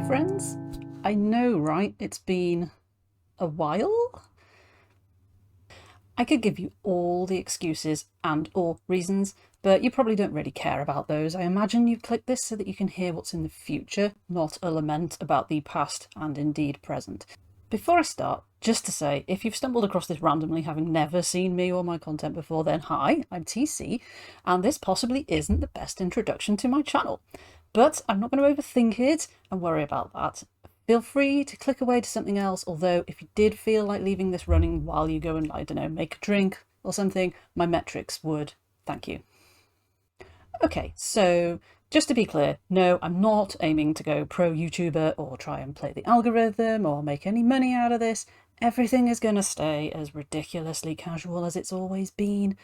friends. I know, right? It's been a while. I could give you all the excuses and or reasons, but you probably don't really care about those. I imagine you click this so that you can hear what's in the future, not a lament about the past and indeed present. Before I start, just to say, if you've stumbled across this randomly having never seen me or my content before, then hi, I'm TC, and this possibly isn't the best introduction to my channel. But I'm not going to overthink it and worry about that. Feel free to click away to something else, although if you did feel like leaving this running while you go and, I don't know, make a drink or something, my metrics would thank you. Okay, so just to be clear, no, I'm not aiming to go pro YouTuber or try and play the algorithm or make any money out of this. Everything is going to stay as ridiculously casual as it's always been.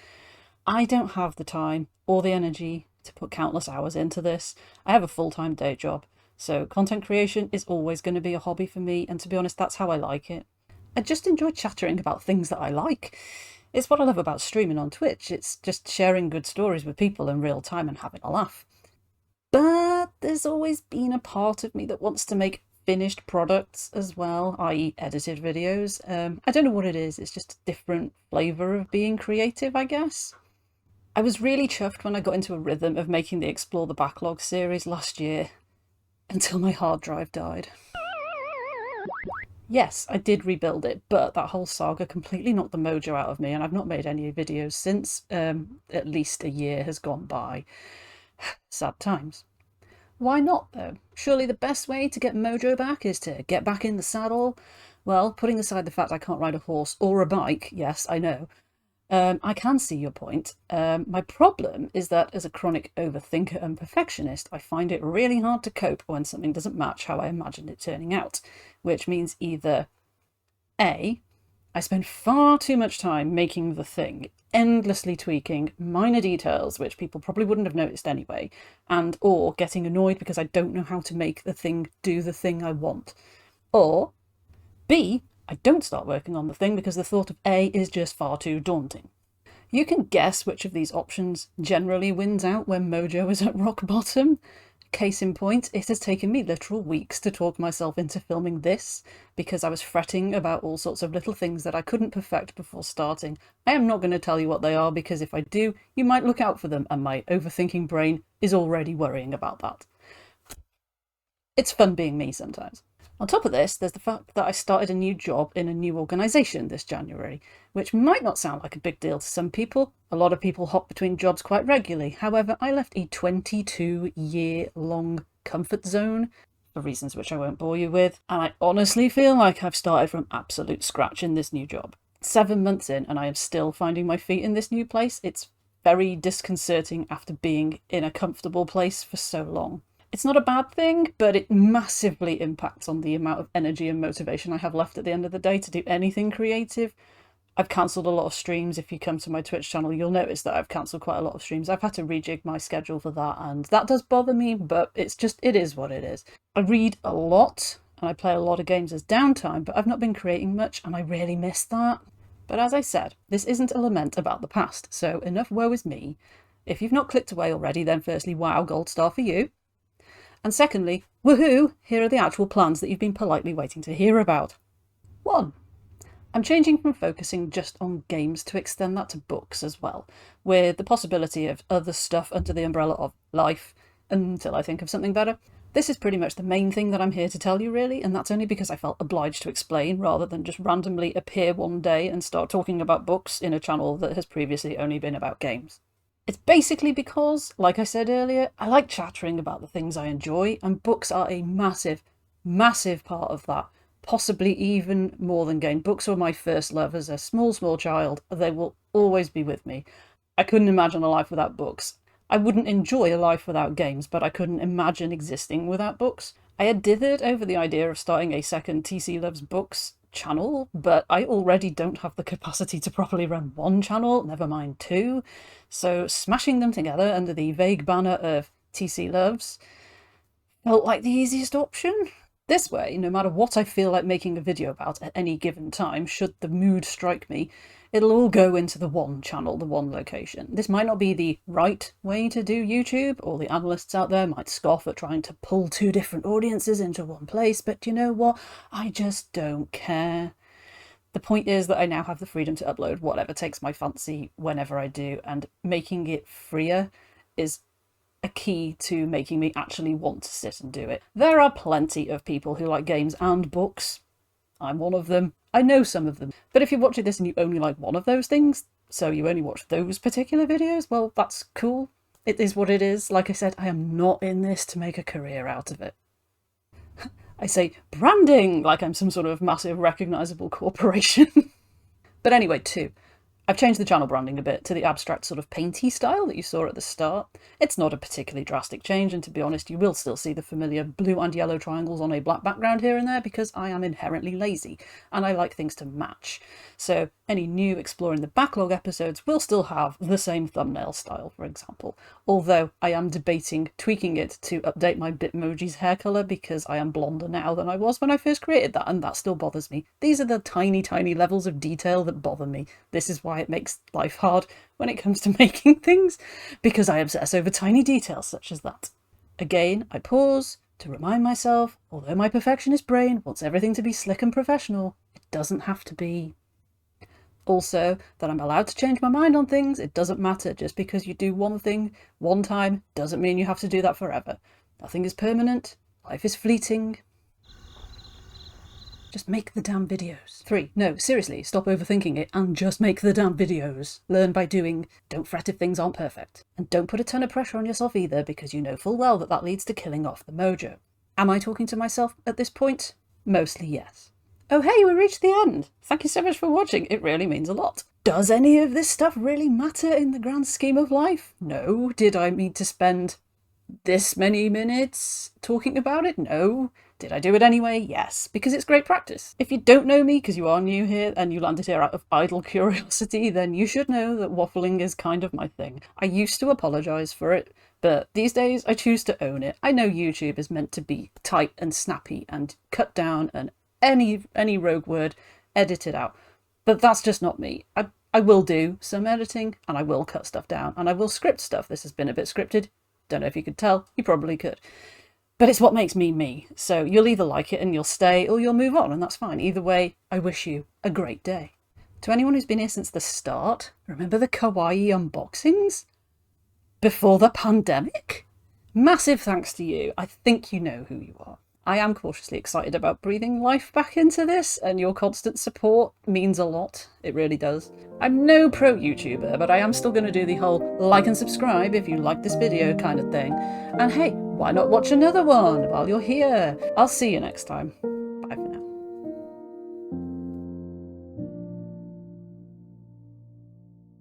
I don't have the time or the energy to put countless hours into this. I have a full-time day job, so content creation is always going to be a hobby for me, and to be honest, that's how I like it. I just enjoy chattering about things that I like. It's what I love about streaming on Twitch. It's just sharing good stories with people in real time and having a laugh. But there's always been a part of me that wants to make finished products as well, i.e. edited videos. I don't know what it is, it's just a different flavour of being creative, I guess. I was really chuffed when I got into a rhythm of making the Explore the Backlog series last year, until my hard drive died. Yes, I did rebuild it, but that whole saga completely knocked the mojo out of me, and I've not made any videos since. At least a year has gone by. Sad times. Why not, though? Surely the best way to get mojo back is to get back in the saddle. Well, putting aside the fact I can't ride a horse or a bike, yes, I know, I can see your point. My problem is that as a chronic overthinker and perfectionist, I find it really hard to cope when something doesn't match how I imagined it turning out, which means either A, I spend far too much time making the thing, endlessly tweaking minor details which people probably wouldn't have noticed anyway, and or getting annoyed because I don't know how to make the thing do the thing I want. Or B, I don't start working on the thing because the thought of A is just far too daunting. You can guess which of these options generally wins out when mojo is at rock bottom. Case in point, it has taken me literal weeks to talk myself into filming this because I was fretting about all sorts of little things that I couldn't perfect before starting. I am not going to tell you what they are because if I do, you might look out for them and my overthinking brain is already worrying about that. It's fun being me sometimes. On top of this, there's the fact that I started a new job in a new organisation this January, which might not sound like a big deal to some people. A lot of people hop between jobs quite regularly. However, I left a 22-year-long comfort zone, for reasons which I won't bore you with, and I honestly feel like I've started from absolute scratch in this new job. 7 months in, and I am still finding my feet in this new place. It's very disconcerting after being in a comfortable place for so long. It's not a bad thing, but it massively impacts on the amount of energy and motivation I have left at the end of the day to do anything creative. I've cancelled a lot of streams. If you come to my Twitch channel, you'll notice that I've cancelled quite a lot of streams. I've had to rejig my schedule for that, and that does bother me, but it is what it is. I read a lot, and I play a lot of games as downtime, but I've not been creating much, and I really miss that. But as I said, this isn't a lament about the past, so enough woe is me. If you've not clicked away already, then firstly, wow, gold star for you. And secondly, woohoo, here are the actual plans that you've been politely waiting to hear about. 1. I'm changing from focusing just on games to extend that to books as well, with the possibility of other stuff under the umbrella of life, until I think of something better. This is pretty much the main thing that I'm here to tell you, really, and that's only because I felt obliged to explain rather than just randomly appear one day and start talking about books in a channel that has previously only been about games. It's basically because, like I said earlier, I like chattering about the things I enjoy, and books are a massive, massive part of that. Possibly even more than game. Books were my first love as a small child. They will always be with me. I couldn't imagine a life without books. I wouldn't enjoy a life without games, but I couldn't imagine existing without books. I had dithered over the idea of starting a second TC Loves Books channel, but I already don't have the capacity to properly run one channel, never mind two, so smashing them together under the vague banner of TC Loves felt like the easiest option. This way, no matter what I feel like making a video about at any given time, should the mood strike me, It'll all go into the one channel, the one location. This might not be the right way to do YouTube. All the analysts out there might scoff at trying to pull two different audiences into one place, but you know what? I just don't care. The point is that I now have the freedom to upload whatever takes my fancy whenever I do, and making it freer is a key to making me actually want to sit and do it. There are plenty of people who like games and books. I'm one of them. I know some of them. But if you're watching this and you only like one of those things, so you only watch those particular videos, well, that's cool. It is what it is. Like I said, I am not in this to make a career out of it. I say branding like I'm some sort of massive recognisable corporation. But anyway, 2. I've changed the channel branding a bit to the abstract sort of painty style that you saw at the start. It's not a particularly drastic change, and to be honest, you will still see the familiar blue and yellow triangles on a black background here and there because I am inherently lazy and I like things to match. So any new Exploring the Backlog episodes will still have the same thumbnail style, for example, although I am debating tweaking it to update my Bitmoji's hair colour because I am blonder now than I was when I first created that, and that still bothers me. These are the tiny, tiny levels of detail that bother me. This is why it makes life hard when it comes to making things, because I obsess over tiny details such as that. Again, I pause to remind myself, although my perfectionist brain wants everything to be slick and professional, it doesn't have to be. Also, that I'm allowed to change my mind on things. It doesn't matter. Just because you do one thing one time doesn't mean you have to do that forever. Nothing is permanent. Life is fleeting. Just make the damn videos. 3. No, seriously, stop overthinking it and just make the damn videos. Learn by doing. Don't fret if things aren't perfect. And don't put a ton of pressure on yourself either, because you know full well that that leads to killing off the mojo. Am I talking to myself at this point? Mostly yes. Oh hey, we reached the end. Thank you so much for watching. It really means a lot. Does any of this stuff really matter in the grand scheme of life? No. Did I need to spend this many minutes talking about it? No. Did I do it anyway? Yes, because it's great practice. If you don't know me because you are new here and you landed here out of idle curiosity, then you should know that waffling is kind of my thing. I used to apologise for it, but these days I choose to own it. I know YouTube is meant to be tight and snappy and cut down and any rogue word edited out, but that's just not me. I will do some editing and I will cut stuff down and I will script stuff. This has been a bit scripted. Don't know if you could tell. You probably could. But it's what makes me me. So you'll either like it and you'll stay or you'll move on, and that's fine. Either way, I wish you a great day. To anyone who's been here since the start, remember the kawaii unboxings? Before the pandemic? Massive thanks to you. I think you know who you are. I am cautiously excited about breathing life back into this, and your constant support means a lot. It really does. I'm no pro YouTuber, but I am still going to do the whole like and subscribe if you like this video kind of thing. And hey, why not watch another one while you're here? I'll see you next time.